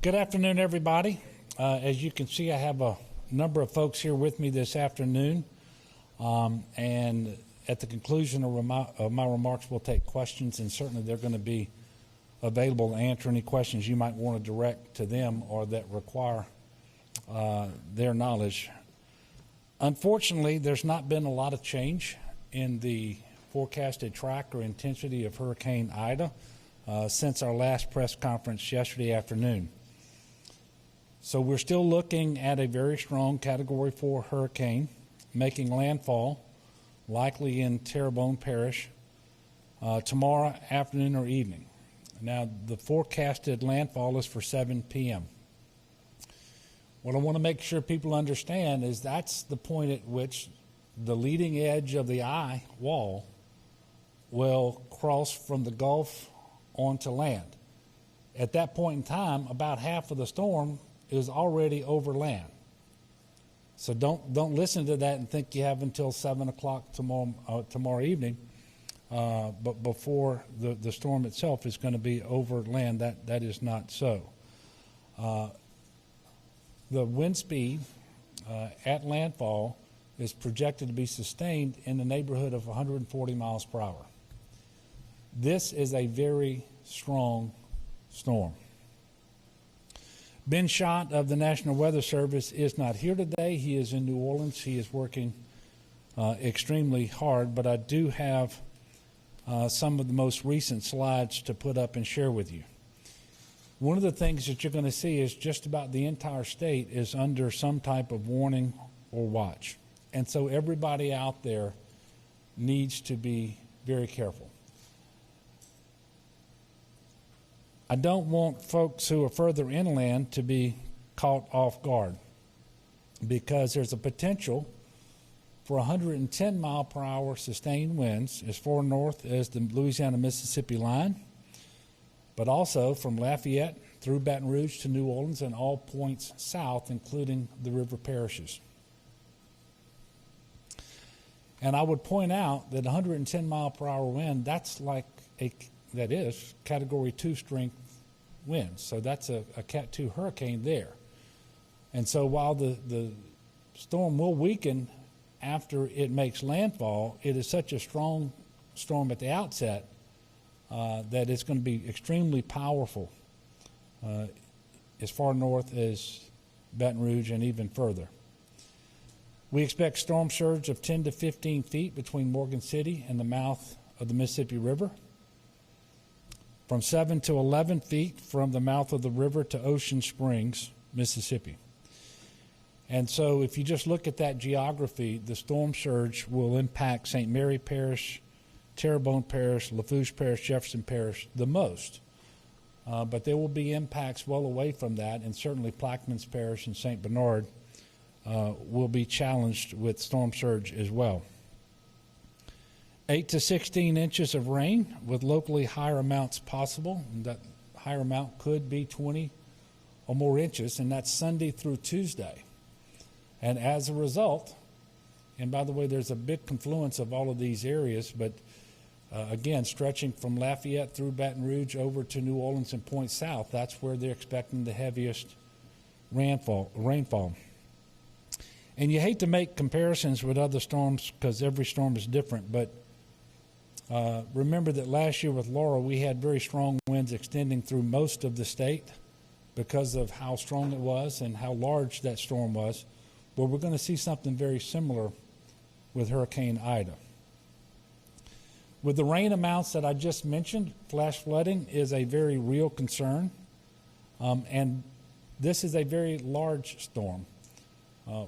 Good afternoon, everybody. As you can see, I have a number of folks here with me this afternoon. And at the conclusion of my remarks, we'll take questions, and certainly they're going to be available to answer any questions you might want to direct to them or that require their knowledge. Unfortunately, there's not been a lot of change in the forecasted track or intensity of Hurricane Ida since our last press conference yesterday afternoon. So we're still looking at a very strong Category 4 hurricane making landfall, likely in Terrebonne Parish, tomorrow afternoon or evening. Now, the forecasted landfall is for 7 p.m. What I want to make sure people understand is that's the point at which the leading edge of the eye wall will cross from the Gulf onto land. At that point in time, about half of the storm is already over land. So don't listen to that and think you have until 7 o'clock tomorrow evening, but before the storm itself is going to be over land. That is not so. The wind speed at landfall is projected to be sustained in the neighborhood of 140 miles per hour. This is a very strong storm. Ben Schott of the National Weather Service is not here today. He is in New Orleans. He is working extremely hard, but I do have some of the most recent slides to put up and share with you. One of the things that you're going to see is just about the entire state is under some type of warning or watch. And so everybody out there needs to be very careful. I don't want folks who are further inland to be caught off guard because there's a potential for 110 mile per hour sustained winds as far north as the Louisiana-Mississippi line, but also from Lafayette through Baton Rouge to New Orleans and all points south, including the river parishes. And I would point out that 110 mile per hour wind, that is Category 2 strength winds. So that's a Cat 2 hurricane there. And so while the storm will weaken after it makes landfall, it is such a strong storm at the outset that it's going to be extremely powerful as far north as Baton Rouge and even further. We expect storm surge of 10 to 15 feet between Morgan City and the mouth of the Mississippi River, from 7 to 11 feet from the mouth of the river to Ocean Springs, Mississippi. And so if you just look at that geography, the storm surge will impact St. Mary Parish, Terrebonne Parish, Lafourche Parish, Jefferson Parish the most. But there will be impacts well away from that, and certainly Plaquemines Parish and St. Bernard will be challenged with storm surge as well. 8 to 16 inches of rain with locally higher amounts possible. And that higher amount could be 20 or more inches, and that's Sunday through Tuesday. And as a result, and by the way, there's a big confluence of all of these areas, but again, stretching from Lafayette through Baton Rouge over to New Orleans and points south, that's where they're expecting the heaviest rainfall. And you hate to make comparisons with other storms because every storm is different, but remember that last year with Laura, we had very strong winds extending through most of the state because of how strong it was and how large that storm was. Well, we're going to see something very similar with Hurricane Ida. With the rain amounts that I just mentioned, flash flooding is a very real concern, and this is a very large storm.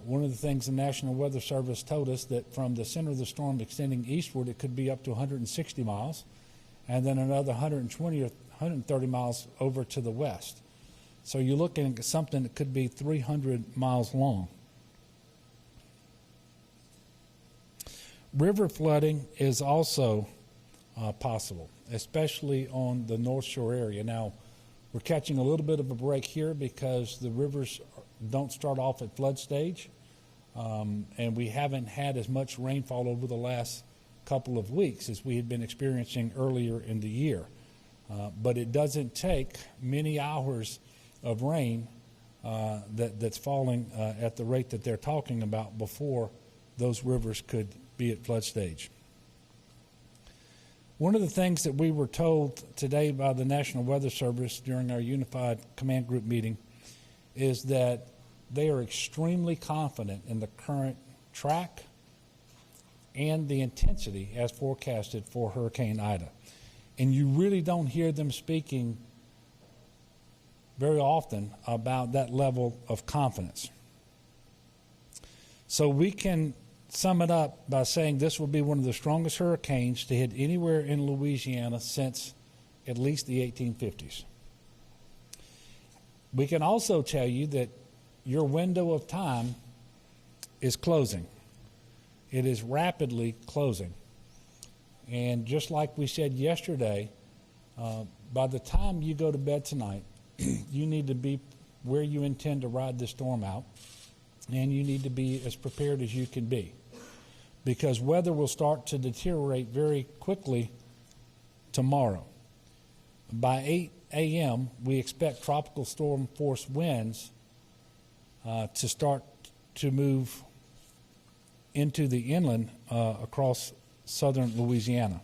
One of the things the National Weather Service told us that from the center of the storm extending eastward, it could be up to 160 miles, and then another 120 or 130 miles over to the west. So you're looking at something that could be 300 miles long. River flooding is also possible, especially on the North Shore area. Now, we're catching a little bit of a break here because the rivers don't start off at flood stage, and we haven't had as much rainfall over the last couple of weeks as we had been experiencing earlier in the year. But it doesn't take many hours of rain that's falling at the rate that they're talking about before those rivers could be at flood stage. One of the things that we were told today by the National Weather Service during our Unified Command Group meeting is that they are extremely confident in the current track and the intensity as forecasted for Hurricane Ida. And you really don't hear them speaking very often about that level of confidence. So we can sum it up by saying this will be one of the strongest hurricanes to hit anywhere in Louisiana since at least the 1850s. We can also tell you that your window of time is closing. It is rapidly closing. And just like we said yesterday, by the time you go to bed tonight, you need to be where you intend to ride the storm out, and you need to be as prepared as you can be, because weather will start to deteriorate very quickly tomorrow. By 8 a.m., we expect tropical storm force winds to start to move into the inland across southern Louisiana.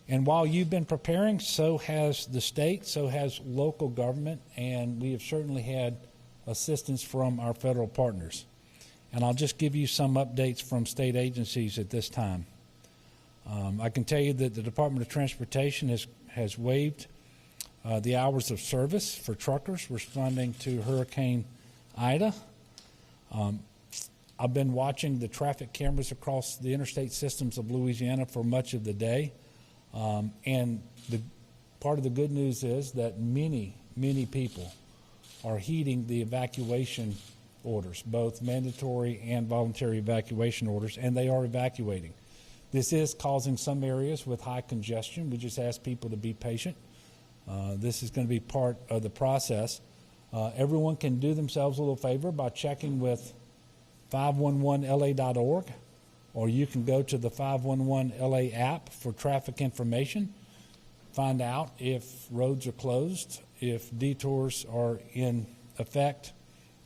And while you've been preparing, so has the state, so has local government, and we have certainly had assistance from our federal partners. And I'll just give you some updates from state agencies at this time. I can tell you that the Department of Transportation has waived the hours of service for truckers responding to Hurricane Ida. I've been watching the traffic cameras across the interstate systems of Louisiana for much of the day. And the part of the good news is that many people are heeding the evacuation orders, both mandatory and voluntary evacuation orders, and they are evacuating. This is causing some areas with high congestion. We just ask people to be patient. This is going to be part of the process. Everyone can do themselves a little favor by checking with 511la.org, or you can go to the 511LA app for traffic information. Find out if roads are closed, if detours are in effect,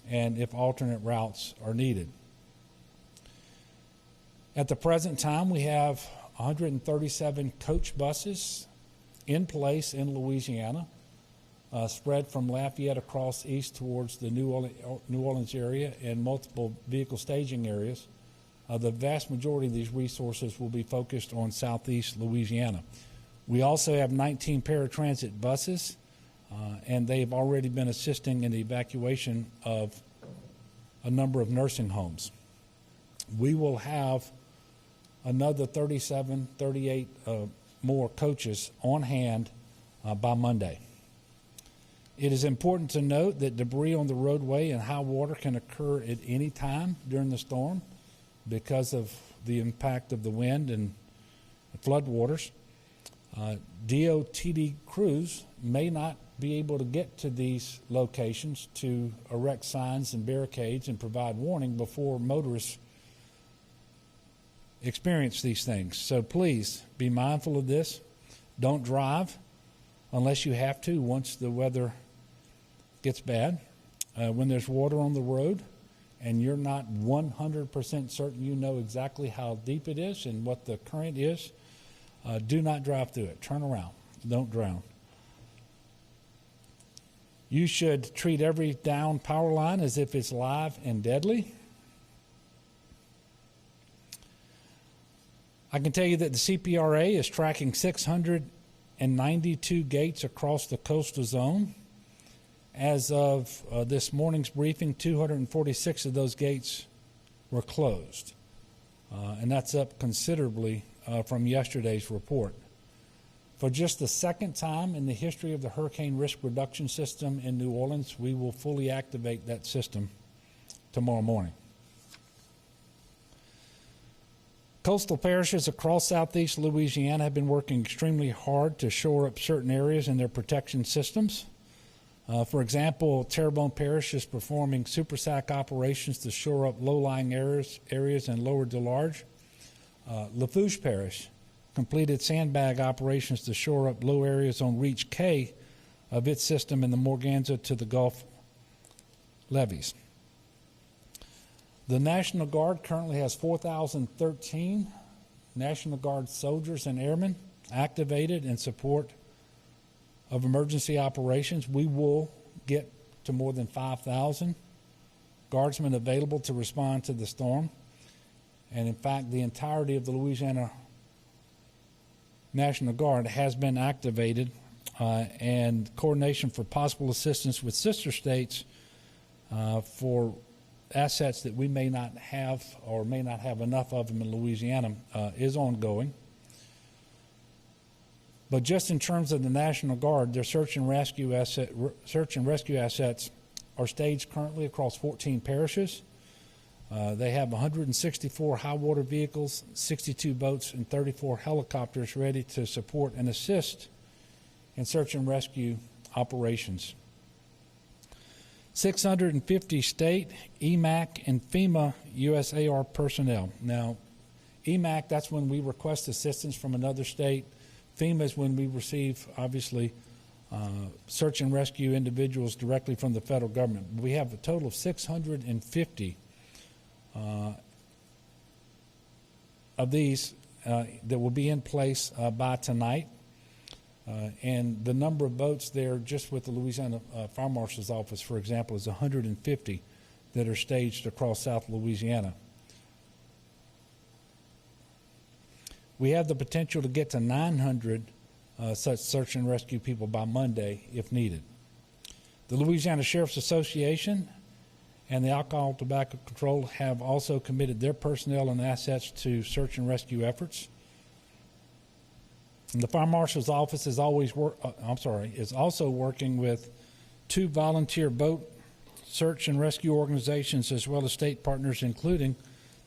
and if alternate routes are needed. At the present time, we have 137 coach buses in place in Louisiana, spread from Lafayette across east towards the New Orleans area and multiple vehicle staging areas. The vast majority of these resources will be focused on southeast Louisiana. We also have 19 paratransit buses, and they've already been assisting in the evacuation of a number of nursing homes. We will have another 38 more coaches on hand by Monday. It is important to note that debris on the roadway and high water can occur at any time during the storm because of the impact of the wind and flood waters. DOTD crews may not be able to get to these locations to erect signs and barricades and provide warning before motorists experience these things. So please be mindful of this. Don't drive unless you have to once the weather gets bad. When there's water on the road and you're not 100% certain you know exactly how deep it is and what the current is, do not drive through it. Turn around. Don't drown. You should treat every down power line as if it's live and deadly. I can tell you that the CPRA is tracking 692 gates across the coastal zone. As of this morning's briefing, 246 of those gates were closed. And that's up considerably from yesterday's report. For just the second time in the history of the Hurricane Risk Reduction System in New Orleans, we will fully activate that system tomorrow morning. Coastal parishes across southeast Louisiana have been working extremely hard to shore up certain areas in their protection systems. For example, Terrebonne Parish is performing super SAC operations to shore up low-lying areas in Lower DeLarge. Lafourche Parish completed sandbag operations to shore up low areas on Reach K of its system in the Morganza to the Gulf levees. The National Guard currently has 4,013 National Guard soldiers and airmen activated in support of emergency operations. We will get to more than 5,000 guardsmen available to respond to the storm. And in fact, the entirety of the Louisiana National Guard has been activated, and coordination for possible assistance with sister states for assets that we may not have or may not have enough of them in Louisiana is ongoing. But just in terms of the National Guard, their search and rescue assets are staged currently across 14 parishes. They have 164 high water vehicles, 62 boats, and 34 helicopters ready to support and assist in search and rescue operations. 650 state, EMAC, and FEMA USAR personnel. Now, EMAC, that's when we request assistance from another state. FEMA is when we receive, obviously, search and rescue individuals directly from the federal government. We have a total of 650 of these that will be in place by tonight. And the number of boats there, just with the Louisiana Fire Marshal's Office, for example, is 150 that are staged across South Louisiana. We have the potential to get to 900 such search and rescue people by Monday if needed. The Louisiana Sheriff's Association and the Alcohol and Tobacco Control have also committed their personnel and assets to search and rescue efforts. And the Fire Marshal's Office is also working with 2 volunteer boat search and rescue organizations as well as state partners, including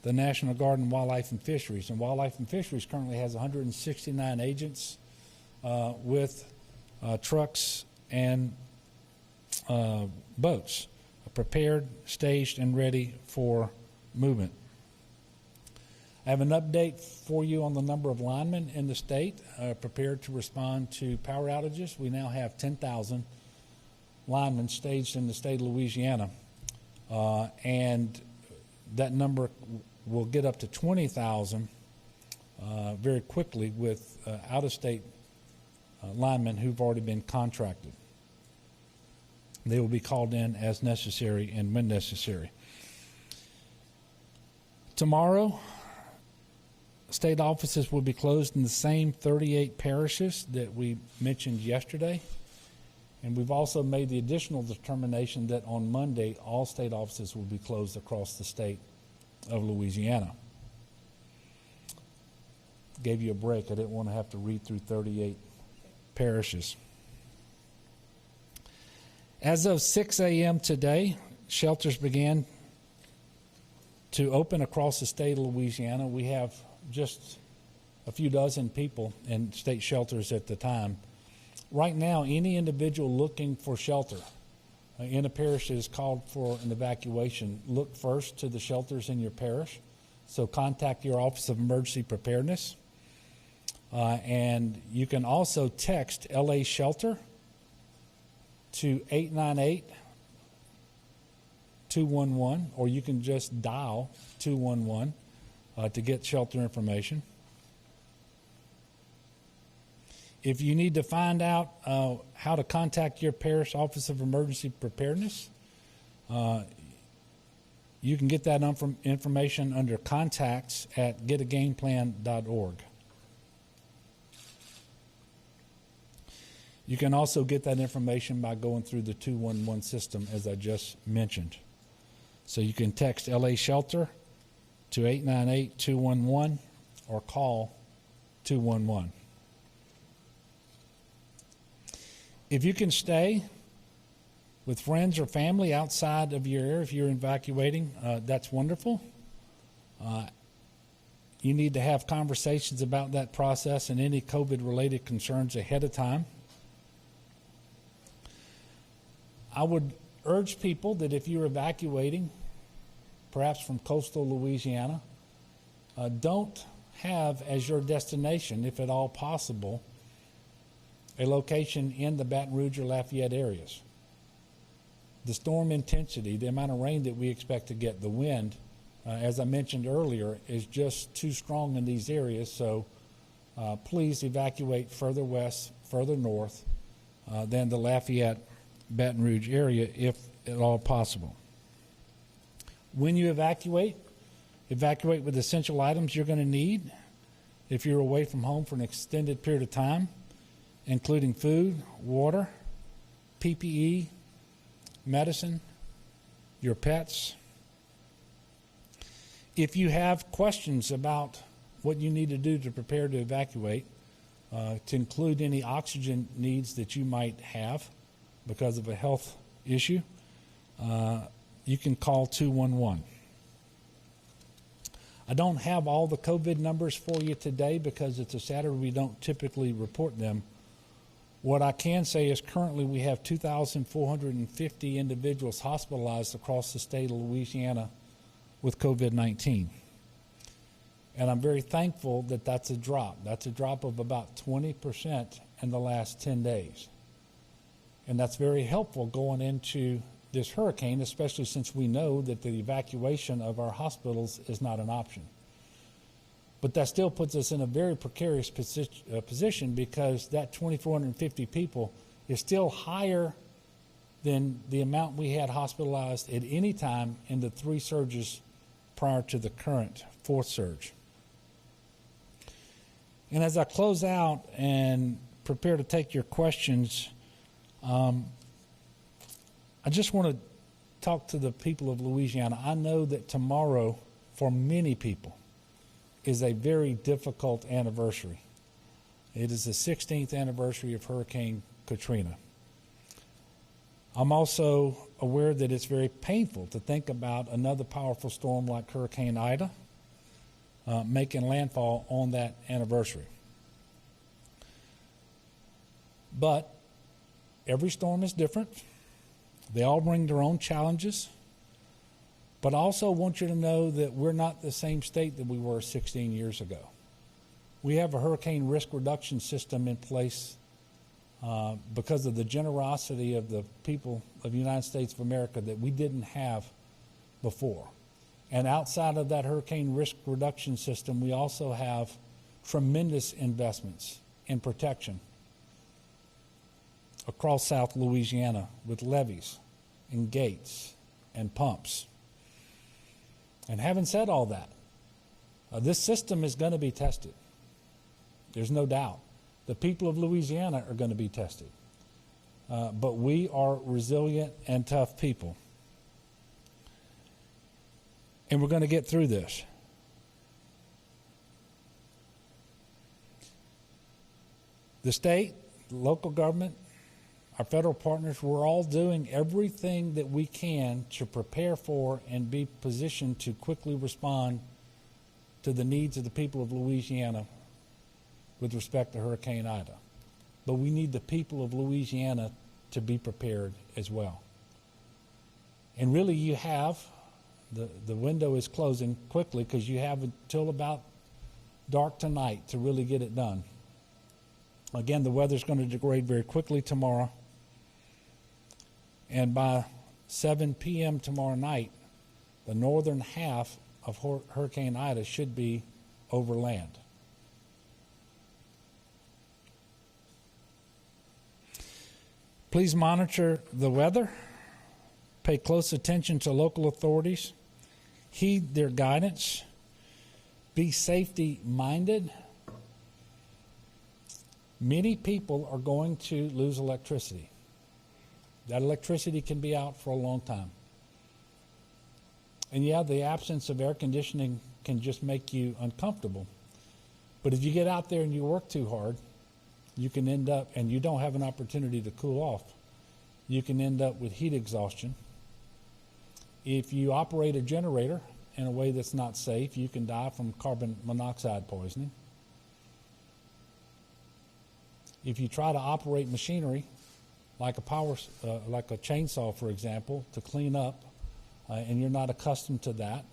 the National Guard and Wildlife and Fisheries. And Wildlife and Fisheries currently has 169 agents with trucks and boats prepared, staged, and ready for movement. I have an update for you on the number of linemen in the state prepared to respond to power outages. We now have 10,000 linemen staged in the state of Louisiana, and that number will get up to 20,000 very quickly with out-of-state linemen who've already been contracted. They will be called in as necessary and when necessary. Tomorrow, state offices will be closed in the same 38 parishes that we mentioned yesterday. And we've also made the additional determination that on Monday, all state offices will be closed across the state of Louisiana. Gave you a break. I didn't want to have to read through 38 parishes. As of 6 a.m. today, shelters began to open across the state of Louisiana. We have just a few dozen people in state shelters at the time. Right now, any individual looking for shelter in a parish that is called for an evacuation, look first to the shelters in your parish. So contact your Office of Emergency Preparedness. And you can also text LA Shelter to 898-211, or you can just dial 211 to get shelter information. If you need to find out how to contact your parish Office of Emergency Preparedness, you can get that information under contacts at getagameplan.org. You can also get that information by going through the 211 system, as I just mentioned. So you can text LA Shelter to 898-211 or call 211. If you can stay with friends or family outside of your area, if you're evacuating, that's wonderful. You need to have conversations about that process and any COVID-related concerns ahead of time. I would urge people that if you're evacuating, perhaps from coastal Louisiana, don't have as your destination, if at all possible, a location in the Baton Rouge or Lafayette areas. The storm intensity, the amount of rain that we expect to get, the wind, as I mentioned earlier, is just too strong in these areas, so please evacuate further west, further north than the Lafayette, Baton Rouge area if at all possible. When you evacuate with essential items you're going to need if you're away from home for an extended period of time, including food, water, PPE, medicine, your pets. If you have questions about what you need to do to prepare to evacuate, to include any oxygen needs that you might have because of a health issue, you can call 211. I don't have all the COVID numbers for you today because it's a Saturday. We don't typically report them. What I can say is currently we have 2,450 individuals hospitalized across the state of Louisiana with COVID-19. And I'm very thankful that that's a drop. That's a drop of about 20% in the last 10 days. And that's very helpful going into this hurricane, especially since we know that the evacuation of our hospitals is not an option. But that still puts us in a very precarious position because that 2,450 people is still higher than the amount we had hospitalized at any time in the 3 surges prior to the current 4th surge. And as I close out and prepare to take your questions, I just want to talk to the people of Louisiana. I know that tomorrow, for many people, is a very difficult anniversary. It is the 16th anniversary of Hurricane Katrina. I'm also aware that it's very painful to think about another powerful storm like Hurricane Ida making landfall on that anniversary. But every storm is different. They all bring their own challenges. But I also want you to know that we're not the same state that we were 16 years ago. We have a hurricane risk reduction system in place because of the generosity of the people of the United States of America that we didn't have before. And outside of that hurricane risk reduction system, we also have tremendous investments in protection across South Louisiana with levees and gates and pumps. And having said all that, this system is going to be tested. There's no doubt. The people of Louisiana are going to be tested. But we are resilient and tough people. And we're going to get through this. The state, the local government, our federal partners, we're all doing everything that we can to prepare for and be positioned to quickly respond to the needs of the people of Louisiana with respect to Hurricane Ida. But we need the people of Louisiana to be prepared as well. And really you have, the window is closing quickly because you have until about dark tonight to really get it done. Again, the weather's going to degrade very quickly tomorrow. And by 7 p.m. tomorrow night, the northern half of Hurricane Ida should be over land. Please monitor the weather. Pay close attention to local authorities. Heed their guidance. Be safety-minded. Many people are going to lose electricity. That electricity can be out for a long time. And yeah, the absence of air conditioning can just make you uncomfortable. But if you get out there and you work too hard, you can end up, and you don't have an opportunity to cool off, you can end up with heat exhaustion. If you operate a generator in a way that's not safe, you can die from carbon monoxide poisoning. If you try to operate machinery like a like a chainsaw, for example, to clean up, and you're not accustomed to that,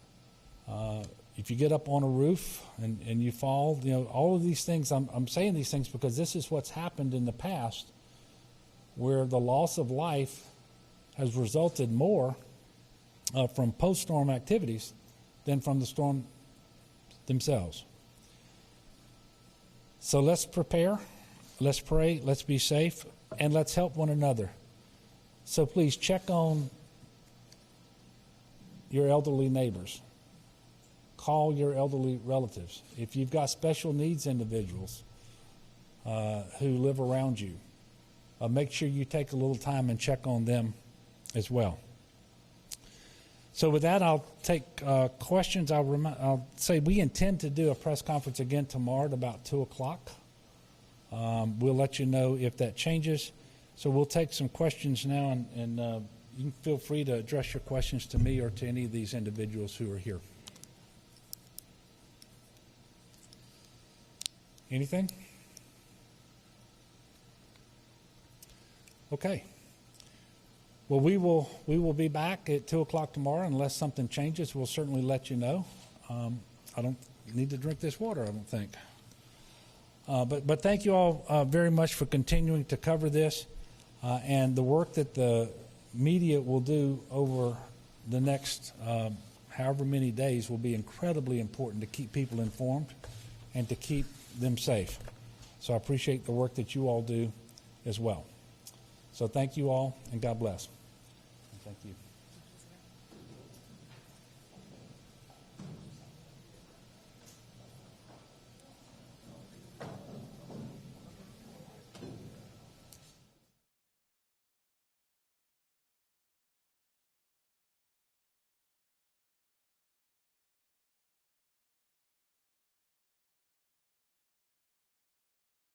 if you get up on a roof and you fall, all of these things, I'm saying these things because this is what's happened in the past, where the loss of life has resulted more from post-storm activities than from the storm themselves. So let's prepare, let's pray, let's be safe, and let's help one another. So please check on your elderly neighbors. Call your elderly relatives. If you've got special needs individuals who live around you, make sure you take a little time and check on them as well. So with that, I'll take questions. I'll say we intend to do a press conference again tomorrow at about 2 o'clock. We'll let you know if that changes. So we'll take some questions now, and you can feel free to address your questions to me or to any of these individuals who are here. Anything? Okay. Well, we will be back at 2 o'clock tomorrow. Unless something changes, we'll certainly let you know. I don't need to drink this water, I don't think. But thank you all very much for continuing to cover this, and the work that the media will do over the next however many days will be incredibly important to keep people informed and to keep them safe. So I appreciate the work that you all do as well. So thank you all, and God bless. Thank you.